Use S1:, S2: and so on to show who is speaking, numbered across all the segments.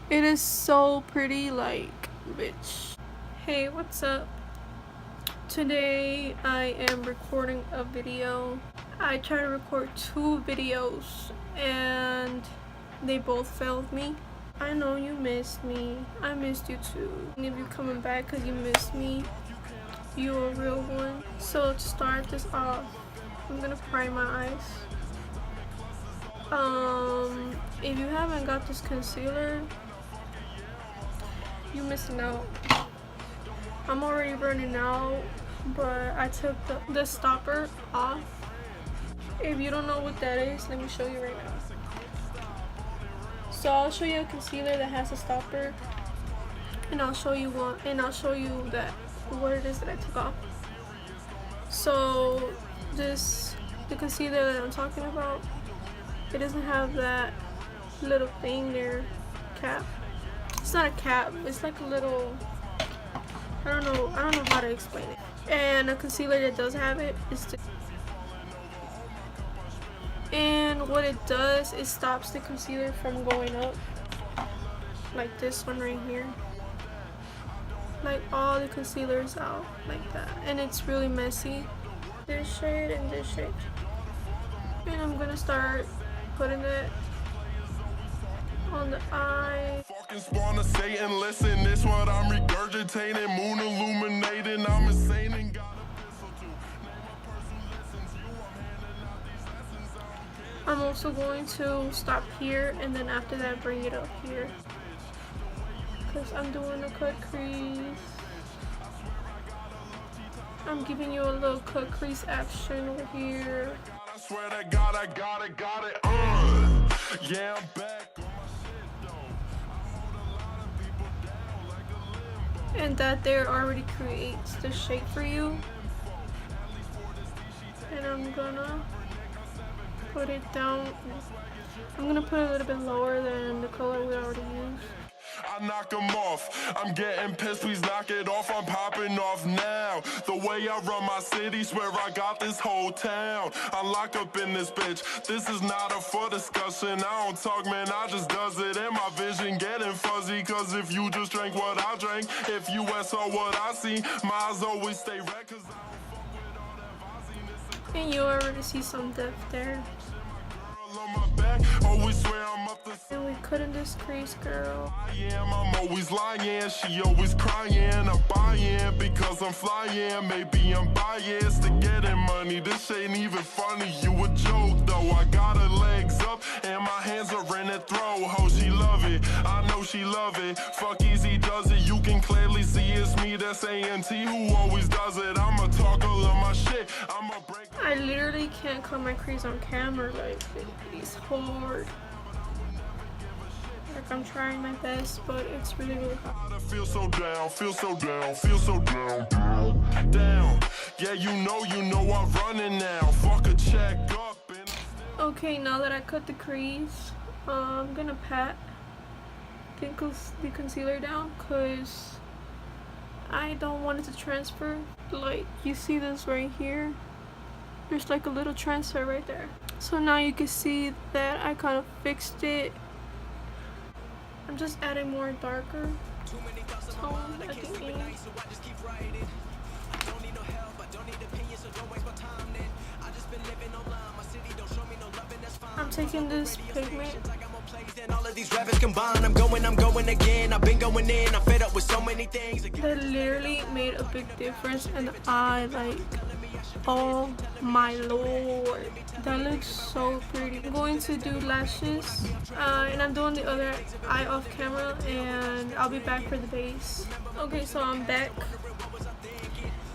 S1: It is so pretty, like, bitch. Hey, what's up? Today I am recording a video. I tried to record 2 videos and they both failed me. I know you missed me. I missed you too. And if you're coming back because you missed me, you're a real one. So to start this off, I'm gonna prime my eyes. If you haven't got this concealer, you're missing out. I'm already running out, but I took the stopper off. If you don't know what that is, let me show you right now. So I'll show you a concealer that has a stopper, and I'll show you what it is that I took off. So the concealer that I'm talking about, it doesn't have that little thing there, cap. It's not a cap, it's like a little, I don't know how to explain it. And a concealer that does have it is and what it does is stops the concealer from going up, like this one right here. Like all the concealers out like that, and it's really messy. This shade and this shade, and I'm gonna start putting it on the eye.
S2: Fucking spawn of Satan, listen, this what I'm regurgitating, moon illuminating, I'm insane and God.
S1: I'm also going to stop here and then after that bring it up here, because I'm doing a cut crease. I'm giving you a little cut crease action over here.
S2: I swear to God, I got it. Yeah, I'm back.
S1: And that there already creates the shape for you. And I'm gonna put it down. I'm gonna put it a little bit lower than the color we already used.
S2: I knock them off, I'm getting pissed, please knock it off, I'm popping off now. The way I run my city, swear I got this whole town. I'm locked up in this bitch, this is not up for discussion. I don't talk, man, I just does it, and my vision getting fuzzy. Cause if you just drank what I drank, if you saw what I see, my eyes always stay red. Cause I don't fuck with all that
S1: and you already see some depth there.
S2: on my back, always swear I'm up the.
S1: And we couldn't this crease, girl.
S2: I'm always lying, she always crying. I'm buying because I'm flying. Maybe I'm biased to getting money. This ain't even funny, you a joke though. I got her legs up and my hands are in her throat. Ho, she love it, I know she love it. Fuck easy does it, you can clearly see it's me. That's ANT who always does it. I'm a talker of my shit, I'm a break.
S1: I literally can't cut my crease on camera, like it's hard. Like I'm trying my best, but it's really hard.
S2: I feel so down, down. Yeah, you know I'm running now. Fuck a check up and
S1: okay, now that I cut the crease, I'm gonna pat the concealer down because I don't want it to transfer. Like you see this right here, there's like a little transfer right there. So now you can see that I kind of fixed it. I'm just adding more darker tone at the end. I'm taking this pigment.
S3: All of these rappers combined, I'm going again. I've been going in, I'm fed up with so many things.
S1: That literally made a big difference in the eye, like, oh my lord, that looks so pretty. I'm going to do lashes, and I'm doing the other eye off camera, and I'll be back for the base. Okay, so I'm back.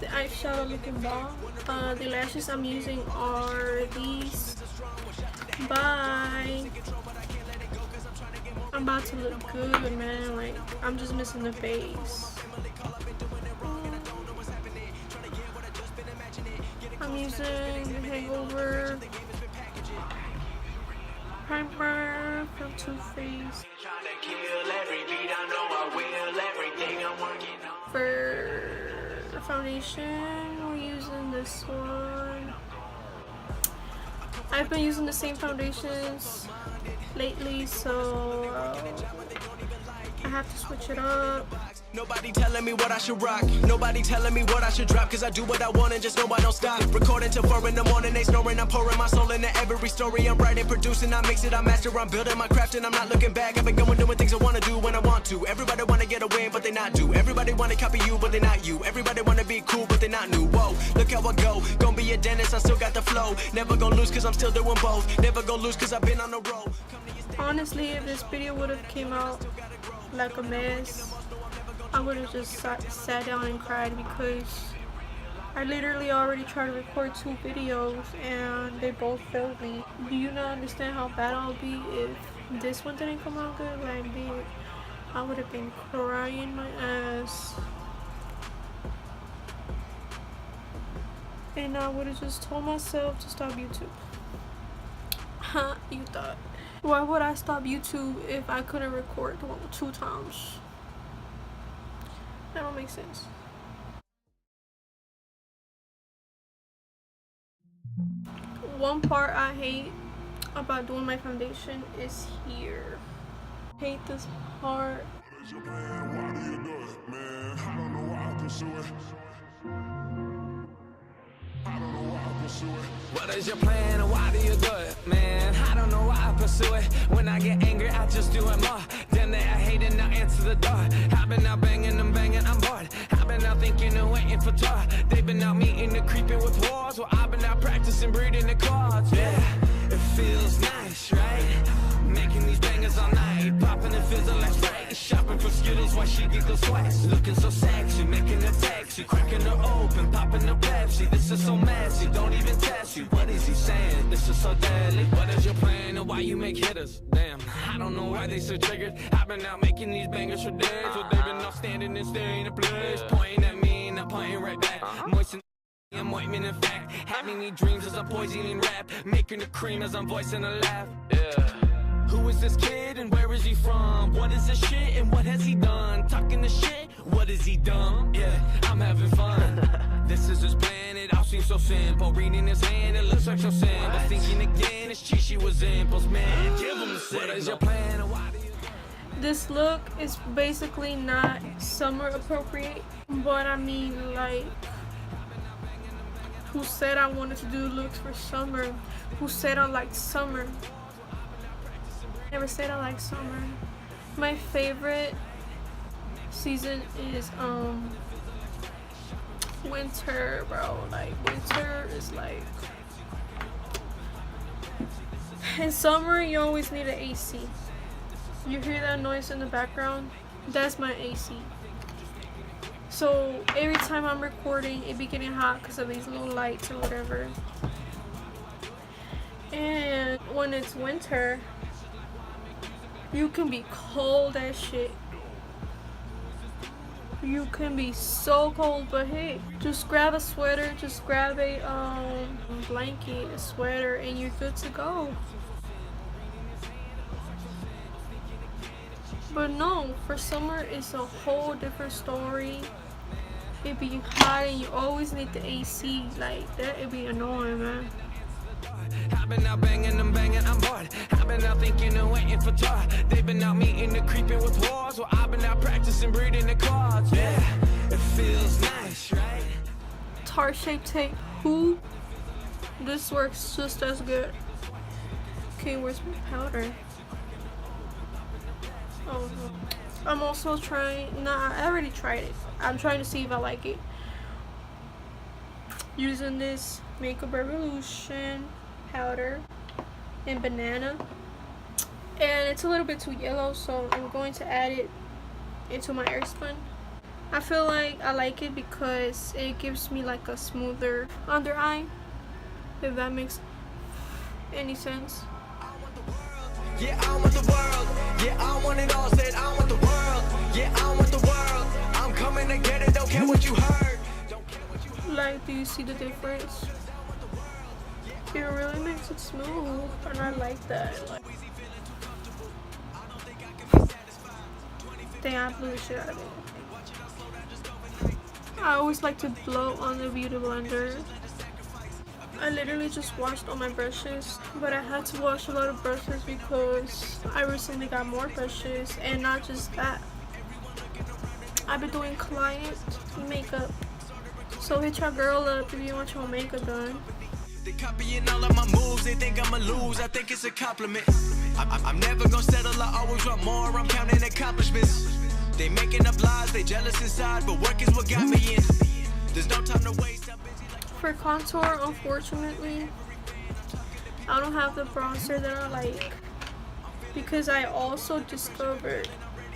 S1: The eyeshadow looking bomb. The lashes I'm using are these. Bye. I'm about to look good, man. Like, I'm just missing the base. I'm using the Hangover primer from Too Faced. For the foundation, we're using this one. I've been using the same foundations lately, so have to switch it up.
S3: Nobody telling me what I should rock. Nobody telling me what I should drop. Cause I do what I want and just know I don't stop. Recording till 4 in the morning, they snoring. I'm pouring my soul into every story. I'm writing, producing, I mix it, I master. I'm building my craft and I'm not looking back. I've been going doing things I wanna do when I want to. Everybody wanna get a win, but they not do. Everybody wanna copy you, but they not you. Everybody wanna be cool, but they not new. Whoa, look how I go. Gonna be a dentist, I still got the flow. Never gonna lose cause I'm still doing both. Never gonna lose cause I've been on the road.
S1: Honestly, if this video would have came out like a mess, I would have just sat down and cried, because I literally already tried to record 2 videos and they both failed me. Do you not understand how bad I'll be if this one didn't come out good? Like, dude, I would have been crying my ass. And I would have just told myself to stop YouTube. Huh, you thought. Why would I stop YouTube if I couldn't record 2 times? That don't make sense. One part I hate about doing my foundation is here. I hate this part.
S4: What is your plan and why do you do it, man? I don't know why I pursue it. When I get angry, I just do it more. Then they are hating, now answer the door. I've been out banging, I'm bored. I've been out thinking and waiting for tour. They've been out meeting and creeping with wars. Well, I've been out practicing breeding the cards. Yeah, it feels nice, right? Making these bangers all night, popping and fizzle like Sprite. Shopping for Skittles while she giggles twice. Looking so sexy, making a taxi, cracking her open, popping a Pepsi. This is so messy, don't even test you. What is he saying? This is so deadly. What is your plan and why you make hitters? Damn, I don't know why they so triggered. I've been out making these bangers for days, so they've been off standing and staying in place, pointing at me and I'm pointing right back. Moisten I'm ointment in fact, having these dreams as I'm poisoning rap, making the cream as I'm voicing a laugh. Yeah. Who is this kid and where is he from? What is this shit and what has he done? Talking the shit, what is he dumb? Yeah, I'm having fun. This is his plan, it all seems so simple. Reading his hand, it looks like so simple. Thinking again, it's cheat she was impulse. Man, give him a signal. What is your plan and why do you...
S1: This look is basically not summer appropriate, but I mean, like, who said I wanted to do looks for summer? Who said I liked summer? Never said I like summer. My favorite season is winter, bro. Like, winter is like, in summer you always need an AC. You hear that noise in the background? That's my AC. So every time I'm recording, it be getting hot because of these little lights or whatever. And when it's winter, you can be cold as shit. You can be so cold, but hey, just grab a sweater, just grab a blanket, a sweater, and you're good to go. But no, for summer it's a whole different story. It be hot and you always need the AC. Like, that it be annoying, man.
S4: I've been out banging, I'm bored. I've been out thinking and waiting for tour. They've been out meeting and creeping with wars. Well, I've been out practicing breeding the cards. Yeah, it feels nice, right?
S1: Tart shape tape, who? This works just as good. Okay, where's my powder? Oh, I'm also trying, nah, I already tried it. I'm trying to see if I like it. Using this Makeup Revolution powder in banana, and it's a little bit too yellow, so I'm going to add it into my airspun. I feel like I like it because it gives me like a smoother under eye, if that makes any sense.
S3: Yeah, I want the world. Yeah, I want it all. Said I want the world. Yeah, I want the world. I'm coming to get it. Don't care what you heard.
S1: Like, do you see the difference? It really makes it smooth, and I like that. Like, dang, I blew the shit out of it. I always like to blow on the beauty blender. I literally just washed all my brushes, but I had to wash a lot of brushes because I recently got more brushes, and not just that. I've been doing client makeup. So hit your girl up if you want your makeup done.
S3: They copying all of my moves, they think I'ma lose, I think it's a compliment. I'm never gonna settle, I always want more, I'm counting accomplishments. They making up lies, they jealous inside, but work is what got me in. There's no time to waste, I'm busy like...
S1: For contour, unfortunately, I don't have the bronzer that I like. Because I also discovered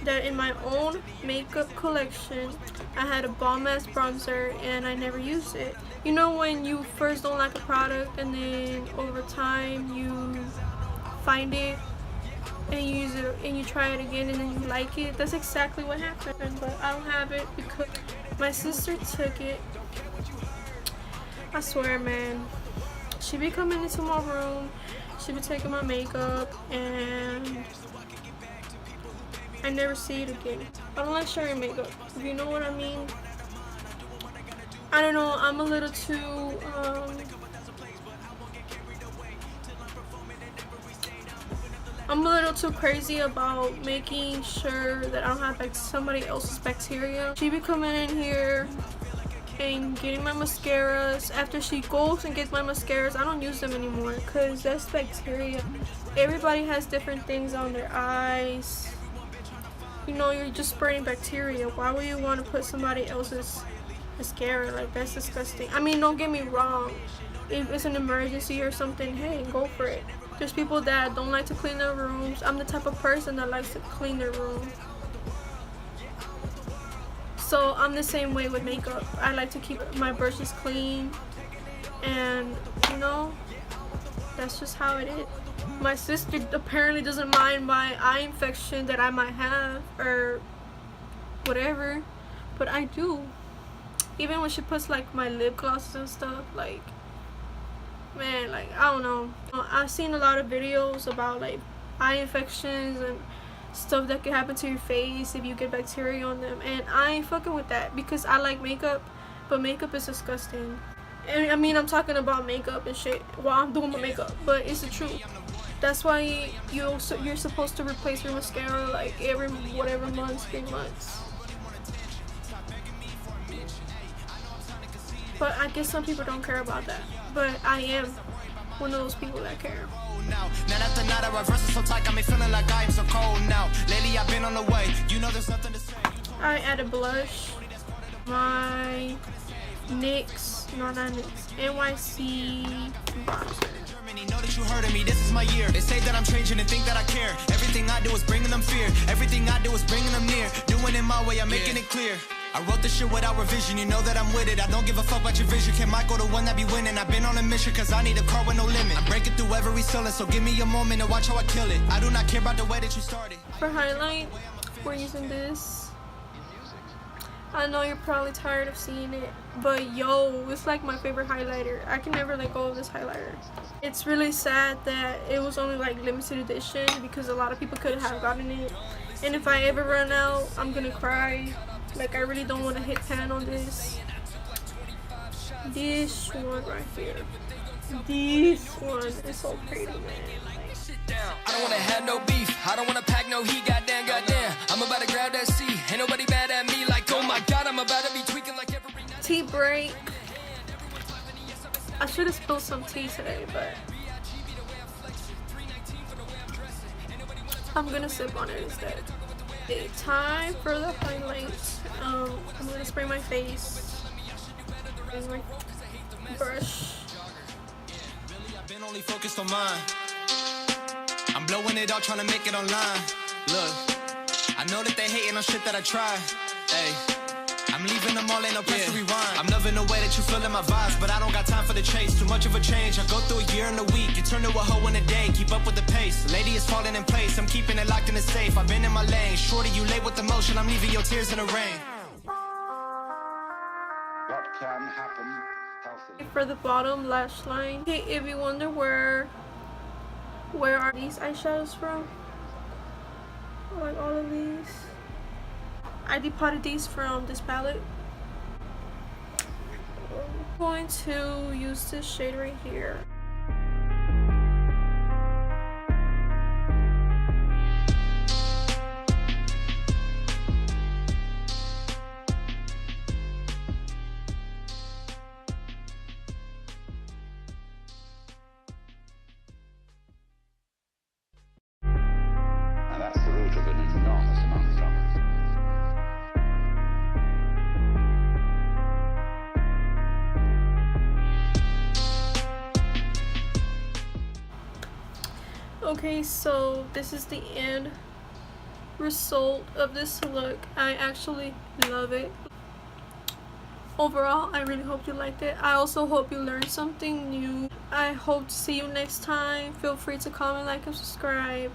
S1: that in my own makeup collection, I had a bomb-ass bronzer and I never used it. You know when you first don't like a product and then over time you find it and you use it and you try it again and then you like it? That's exactly what happened, but I don't have it because my sister took it. I swear, man. She be coming into my room, she be taking my makeup, and I never see it again. I don't like sharing makeup, if you know what I mean. I don't know, I'm a little too, crazy about making sure that I don't have like somebody else's bacteria. She be coming in here and getting my mascaras. After she goes and gets my mascaras, I don't use them anymore because that's bacteria. Everybody has different things on their eyes. You know, you're just spreading bacteria. Why would you want to put somebody else's mascara? Like, that's disgusting. I mean, don't get me wrong. If it's an emergency or something, hey, go for it. There's people that don't like to clean their rooms. I'm the type of person that likes to clean their room. So I'm the same way with makeup. I like to keep my brushes clean, and you know, that's just how it is. My sister apparently doesn't mind my eye infection that I might have or whatever, but I do. Even when she puts like my lip glosses and stuff, like, man, like, I don't know. I've seen a lot of videos about like eye infections and stuff that can happen to your face if you get bacteria on them, and I ain't fucking with that because I like makeup, but makeup is disgusting. And I mean, I'm talking about makeup and shit while I'm doing my makeup, but it's the truth. That's why you're supposed to replace your mascara like every whatever months, 3 months. But I guess some people don't care about that, but I am one of those people that care.
S3: Now after night I reverse it so tight, got me feeling like I am so cold now. Lately I've been on the way, you know there's nothing to say.
S1: I added blush, my NYX, no not NYX, NYC bronzer.
S3: Germany, know that you heard of me, this is my year. They say that I'm changing and think that I care. Everything I do is bringing them fear. Everything I do is bringing them near. Doing it my way, I'm making it clear. I wrote this shit without revision, you know that I'm with it. I don't give a fuck about your vision, can Michael the one that be winning? I've been on a mission cause I need a car with no limit. I'm breaking through every ceiling, so give me a moment to watch how I kill it. I do not care about the way that you started.
S1: For highlight, we're using this. I know you're probably tired of seeing it, but yo, it's like my favorite highlighter. I can never let go of this highlighter. It's really sad that it was only like limited edition because a lot of people could have gotten it. And if I ever run out, I'm gonna cry. Like, I really don't want to hit pan on this. This one right here. This one is so pretty, man.
S4: I don't wanna have no beef. I don't wanna pack no heat. Goddamn, goddamn. I'm about to grab that C. Ain't nobody mad at me. Like, oh my god, I'm about to be tweaking like every night.
S1: Tea break. I should have spilled some tea today, but I'm gonna sip on it instead. Okay, time for the highlights. I'm gonna spray my face. Use my brush.
S3: I've been only focused on mine. I'm blowing it all, trying to make it online. Look, I know that they hating on shit that I try. Hey, I'm leaving them all, ain't no place to rewind. I'm loving the way that you feeling my vibes, but I don't got time for the chase. Too much of a change, I go through a year and a week. You turn to a hoe in a day, keep up with the pace. Lady is falling in place, I'm keeping it locked in the safe. I've been in my lane, shorty you late with the motion. I'm leaving your tears in the rain.
S5: What can happen healthily?
S1: For the bottom lash line, okay, if you wonder where are these eyeshadows from, like all of these, I depotted these from this palette. I'm going to use this shade right here. Okay, so this is the end result of this look. I actually love it. Overall, I really hope you liked it. I also hope you learned something new. I hope to see you next time. Feel free to comment, like, and subscribe.